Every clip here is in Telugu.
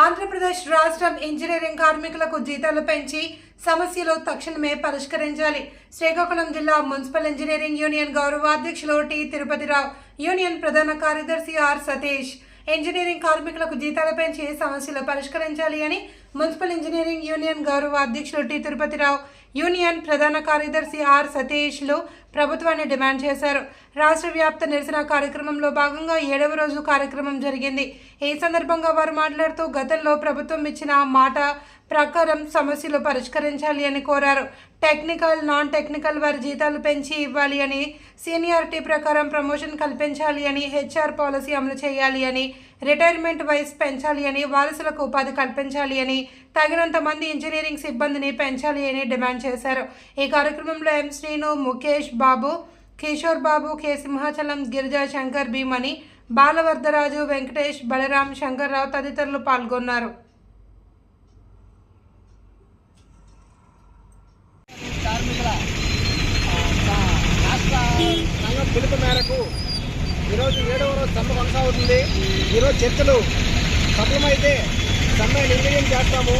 ఆంధ్రప్రదేశ్ రాష్ట్రం ఇంజనీరింగ్ కార్మికులకు జీతాలు పెంచి సమస్యలు తక్షణమే పరిష్కరించాలి. శ్రీకాకుళం జిల్లా మున్సిపల్ ఇంజనీరింగ్ యూనియన్ గౌరవాధ్యక్షులు టి తిరుపతిరావు, యూనియన్ ప్రధాన కార్యదర్శి ఆర్ సతీష్ ఇంజనీరింగ్ కార్మికులకు జీతాలు పెంచి సమస్యలు పరిష్కరించాలి అని మున్సిపల్ ఇంజనీరింగ్ యూనియన్ గౌరవ అధ్యక్షులు టి తిరుపతిరావు, యూనియన్ ప్రధాన కార్యదర్శి ఆర్ సతీష్లు ప్రభుత్వాన్ని డిమాండ్ చేశారు. రాష్ట్ర వ్యాప్త నిరసన కార్యక్రమంలో భాగంగా 7వ రోజు కార్యక్రమం జరిగింది. ఈ సందర్భంగా వారు మాట్లాడుతూ గతంలో ప్రభుత్వం ఇచ్చిన మాట ప్రకారం సమస్యలు పరిష్కరించాలి అని కోరారు. టెక్నికల్, నాన్ టెక్నికల్ వారి జీతాలు పెంచి ఇవ్వాలి అని, సీనియారిటీ ప్రకారం ప్రమోషన్ కల్పించాలి అని, హెచ్ఆర్ పాలసీ అమలు చేయాలి అని, రిటైర్మెంట్ వయసు పెంచాలి అని, వారసులకు ఉపాధి కల్పించాలి అని, తగినంత మంది ఇంజనీరింగ్ సిబ్బందిని పెంచాలి అని డిమాండ్ చేశారు. ఈ కార్యక్రమంలో ఎం శ్రీను, ముఖేష్ బాబు, కిషోర్ బాబు, కె సింహాచలం, గిరిజా, శంకర్, భీమని, బాలవర్ధరాజు, వెంకటేష్, బలరాం, శంకర్రావు తదితరులు పాల్గొన్నారు. కార్మికుల రాష్ట్ర సంఘం పిలుపు మేరకు ఈరోజు 7వ రోజు సమ్మె కొనసాగుతుంది. ఈరోజు చర్చలు సఫలమైతే సమ్మె నిర్వీర్యం చేస్తాము.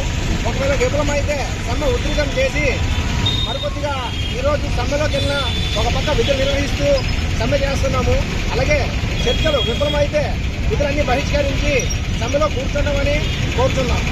ఒకవేళ విఫలమైతే సమ్మె ఉధృతం చేసి మరికొద్దిగా ఈరోజు సమ్మెలోకి వెళ్ళిన ఒక పక్క విధులు నిర్వహిస్తూ సమ్మె చేస్తున్నాము. అలాగే చర్చలు విఫలమైతే విధులన్నీ బహిష్కరించి సమ్మెలో కూర్చున్నామని కోరుతున్నాం.